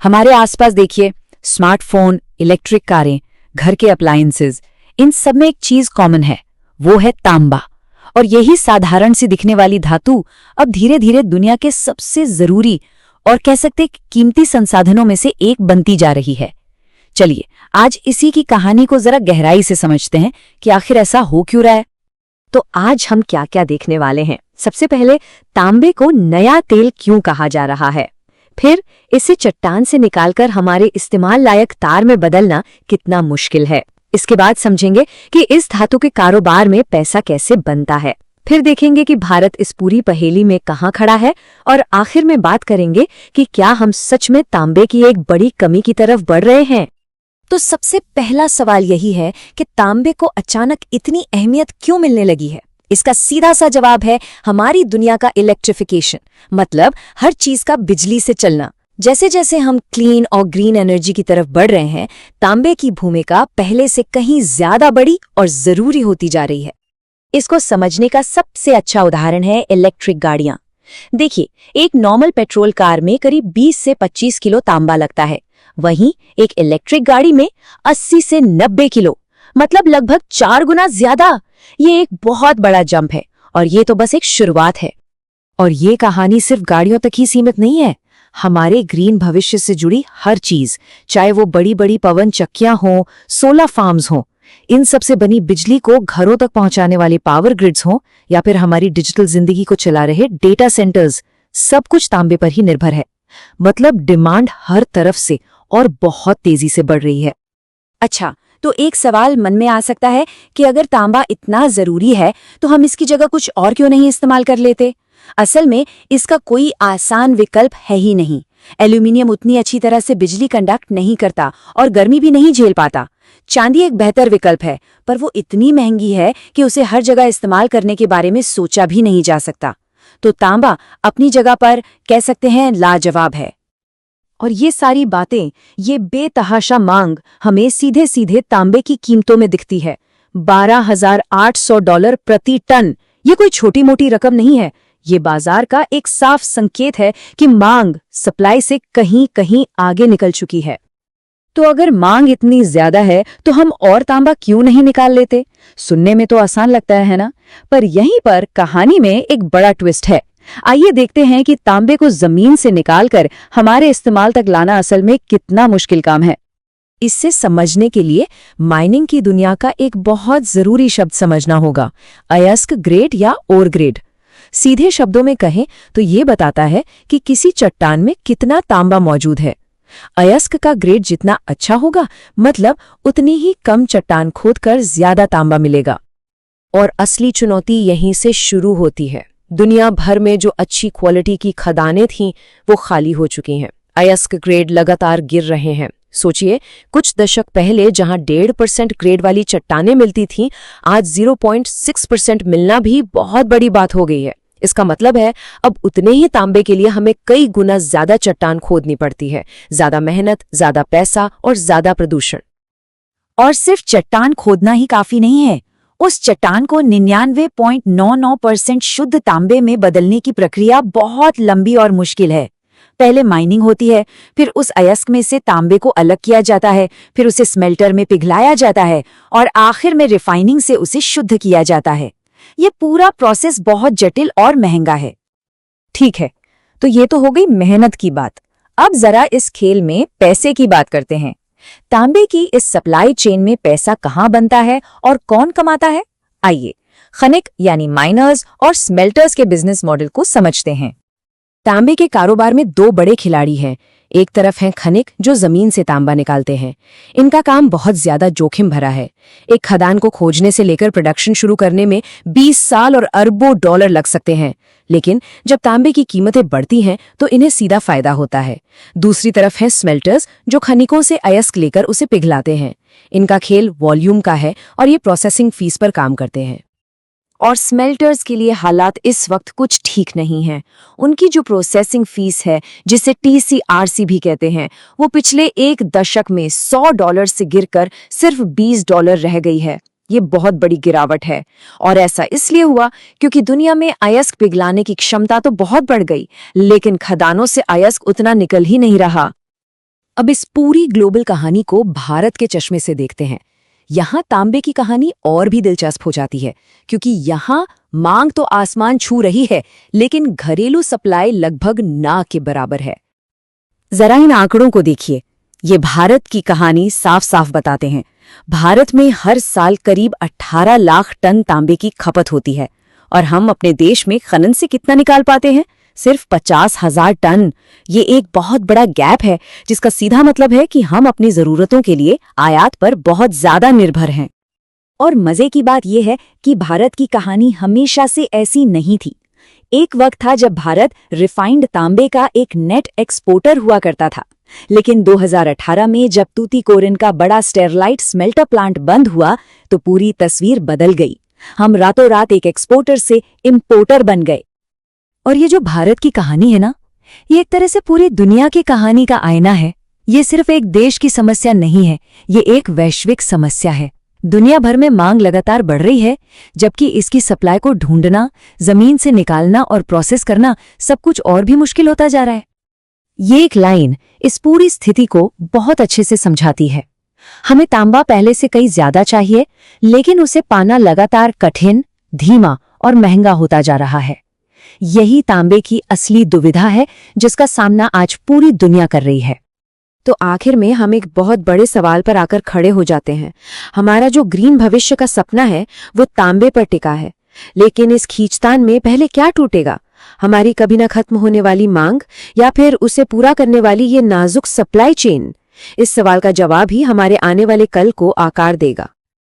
हमारे आसपास देखिए, स्मार्टफोन, इलेक्ट्रिक कारें, घर के अप्लायंसेस, इन सब में एक चीज कॉमन है, वो है तांबा। और यही साधारण सी दिखने वाली धातु अब धीरे धीरे दुनिया के सबसे जरूरी और कह सकते कीमती संसाधनों में से एक बनती जा रही है। चलिए आज इसी की कहानी को जरा गहराई से समझते हैं कि आखिर ऐसा हो क्यों रहा है। तो आज हम क्या क्या देखने वाले हैं। सबसे पहले, तांबे को नया तेल क्यों कहा जा रहा है। फिर इसे चट्टान से निकालकर हमारे इस्तेमाल लायक तार में बदलना कितना मुश्किल है। इसके बाद समझेंगे कि इस धातु के कारोबार में पैसा कैसे बनता है। फिर देखेंगे कि भारत इस पूरी पहेली में कहाँ खड़ा है, और आखिर में बात करेंगे कि क्या हम सच में तांबे की एक बड़ी कमी की तरफ बढ़ रहे हैं। तो सबसे पहला सवाल यही है कि तांबे को अचानक इतनी अहमियत क्यों मिलने लगी है। इसका सीधा सा जवाब है हमारी दुनिया का इलेक्ट्रिफिकेशन, मतलब हर चीज का बिजली से चलना। जैसे जैसे हम क्लीन और ग्रीन एनर्जी की तरफ बढ़ रहे हैं, तांबे की भूमिका पहले से कहीं ज्यादा बड़ी और जरूरी होती जा रही है। इसको समझने का सबसे अच्छा उदाहरण है इलेक्ट्रिक गाड़ियां। देखिए, एक नॉर्मल पेट्रोल कार में करीब 20 से 25 किलो तांबा लगता है, वहीं एक इलेक्ट्रिक गाड़ी में 80 से 90 किलो, मतलब लगभग 4 गुना ज्यादा। ये एक बहुत बड़ा जंप है, और ये तो बस एक शुरुआत है। और ये कहानी सिर्फ गाड़ियों तक ही सीमित नहीं है। हमारे ग्रीन भविष्य से जुड़ी हर चीज, चाहे वो बड़ी बड़ी पवन चक्कियां हों, सोलर फार्म्स हों, इन सब से बनी बिजली को घरों तक पहुंचाने वाले पावर ग्रिड्स हों, या फिर हमारी डिजिटल जिंदगी को चला रहे डेटा सेंटर्स, सब कुछ तांबे पर ही निर्भर है। मतलब डिमांड हर तरफ से और बहुत तेजी से बढ़ रही है। अच्छा, तो एक सवाल मन में आ सकता है कि अगर तांबा इतना जरूरी है तो हम इसकी जगह कुछ और क्यों नहीं इस्तेमाल कर लेते। असल में इसका कोई आसान विकल्प है ही नहीं। एल्यूमिनियम उतनी अच्छी तरह से बिजली कंडक्ट नहीं करता और गर्मी भी नहीं झेल पाता। चांदी एक बेहतर विकल्प है, पर वो इतनी महंगी है कि उसे हर जगह इस्तेमाल करने के बारे में सोचा भी नहीं जा सकता। तो तांबा अपनी जगह पर कह सकते हैं लाजवाब है। और ये सारी बातें, ये बेतहाशा मांग हमें सीधे सीधे तांबे की कीमतों में दिखती है। $12,800 प्रति टन। ये कोई छोटी मोटी रकम नहीं है। ये बाजार का एक साफ संकेत है कि मांग सप्लाई से कहीं कहीं आगे निकल चुकी है। तो अगर मांग इतनी ज्यादा है तो हम और तांबा क्यों नहीं निकाल लेते। सुनने में तो आसान लगता है ना, पर यहीं पर कहानी में एक बड़ा ट्विस्ट है। आइए देखते हैं कि तांबे को जमीन से निकालकर हमारे इस्तेमाल तक लाना असल में कितना मुश्किल काम है। इससे समझने के लिए माइनिंग की दुनिया का एक बहुत जरूरी शब्द समझना होगा, अयस्क ग्रेड या ओर ग्रेड। सीधे शब्दों में कहें तो ये बताता है कि किसी चट्टान में कितना तांबा मौजूद है। अयस्क का ग्रेड जितना अच्छा होगा, मतलब उतनी ही कम चट्टान खोदकर ज्यादा तांबा मिलेगा। और असली चुनौती यहीं से शुरू होती है। दुनिया भर में जो अच्छी क्वालिटी की खदानें थीं, वो खाली हो चुकी हैं। अयस्क ग्रेड लगातार गिर रहे हैं। सोचिए, कुछ दशक पहले जहां 1.5% ग्रेड वाली चट्टानें मिलती थीं, आज 0.6% मिलना भी बहुत बड़ी बात हो गई है। इसका मतलब है अब उतने ही तांबे के लिए हमें कई गुना ज्यादा चट्टान खोदनी पड़ती है। ज्यादा मेहनत, ज्यादा पैसा और ज्यादा प्रदूषण। और सिर्फ चट्टान खोदना ही काफी नहीं है। उस चट्टान को 99.99% शुद्ध तांबे में बदलने की प्रक्रिया बहुत लंबी और मुश्किल है। पहले माइनिंग होती है, फिर उस अयस्क में से तांबे को अलग किया जाता है, फिर उसे स्मेल्टर में पिघलाया जाता है, और आखिर में रिफाइनिंग से उसे शुद्ध किया जाता है। ये पूरा प्रोसेस बहुत जटिल और महंगा है। ठीक है, तो ये तो हो गई मेहनत की बात। अब जरा इस खेल में पैसे की बात करते हैं। तांबे की इस सप्लाई चेन में पैसा कहाँ बनता है और कौन कमाता है। आइए खनिक यानी माइनर्स और स्मेल्टर्स के बिजनेस मॉडल को समझते हैं। तांबे के कारोबार में दो बड़े खिलाड़ी हैं। एक तरफ हैं खनिक, जो जमीन से तांबा निकालते हैं। इनका काम बहुत ज्यादा जोखिम भरा है। एक खदान को खोजने से लेकर प्रोडक्शन शुरू करने में 20 साल और अरबों डॉलर लग सकते हैं। लेकिन जब तांबे की कीमतें बढ़ती हैं तो इन्हें सीधा फायदा होता है। दूसरी तरफ हैं स्मेल्टर्स, जो खनिकों से अयस्क लेकर उसे पिघलाते हैं। इनका खेल वॉल्यूम का है और ये प्रोसेसिंग फीस पर काम करते हैं। और स्मेल्टर्स के लिए हालात इस वक्त कुछ ठीक नहीं हैं। उनकी जो प्रोसेसिंग फीस है, जिसे TCRC भी कहते हैं, वो पिछले एक दशक में $100 से गिरकर सिर्फ $20 रह गई है। ये बहुत बड़ी गिरावट है, और ऐसा इसलिए हुआ क्योंकि दुनिया में अयस्क पिघलाने की क्षमता तो बहुत बढ़ गई, लेकिन खदानों से अयस्क उतना निकल ही नहीं रहा। अब इस पूरी ग्लोबल कहानी को भारत के चश्मे से देखते हैं। यहाँ तांबे की कहानी और भी दिलचस्प हो जाती है, क्योंकि यहाँ मांग तो आसमान छू रही है, लेकिन घरेलू सप्लाई लगभग ना के बराबर है। जरा इन आंकड़ों को देखिए, ये भारत की कहानी साफ साफ बताते हैं। भारत में हर साल करीब 18 लाख टन तांबे की खपत होती है, और हम अपने देश में खनन से कितना निकाल पाते हैं? सिर्फ 50,000 टन। ये एक बहुत बड़ा गैप है, जिसका सीधा मतलब है कि हम अपनी जरूरतों के लिए आयात पर बहुत ज्यादा निर्भर हैं। और मजे की बात यह है कि भारत की कहानी हमेशा से ऐसी नहीं थी। एक वक्त था जब भारत रिफाइंड तांबे का एक नेट एक्सपोर्टर हुआ करता था, लेकिन 2018 में जब तूतीकोरिन का बड़ा स्टेरलाइट स्मेल्टर प्लांट बंद हुआ तो पूरी तस्वीर बदल गई। हम रातों रात एक एक्सपोर्टर से इंपोर्टर बन गए। और ये जो भारत की कहानी है ना, ये एक तरह से पूरी दुनिया की कहानी का आईना है। ये सिर्फ एक देश की समस्या नहीं है, ये एक वैश्विक समस्या है। दुनिया भर में मांग लगातार बढ़ रही है, जबकि इसकी सप्लाई को ढूंढना, जमीन से निकालना और प्रोसेस करना सब कुछ और भी मुश्किल होता जा रहा है। ये एक लाइन इस पूरी स्थिति को बहुत अच्छे से समझाती है। हमें तांबा पहले से कहीं ज्यादा चाहिए, लेकिन उसे पाना लगातार कठिन, धीमा और महंगा होता जा रहा है। यही तांबे की असली दुविधा है, जिसका सामना आज पूरी दुनिया कर रही है। तो आखिर में हम एक बहुत बड़े सवाल पर आकर खड़े हो जाते हैं। हमारा जो ग्रीन भविष्य का सपना है वो तांबे पर टिका है, लेकिन इस खींचतान में पहले क्या टूटेगा? हमारी कभी न खत्म होने वाली मांग, या फिर उसे पूरा करने वाली ये नाजुक सप्लाई चेन? इस सवाल का जवाब ही हमारे आने वाले कल को आकार देगा।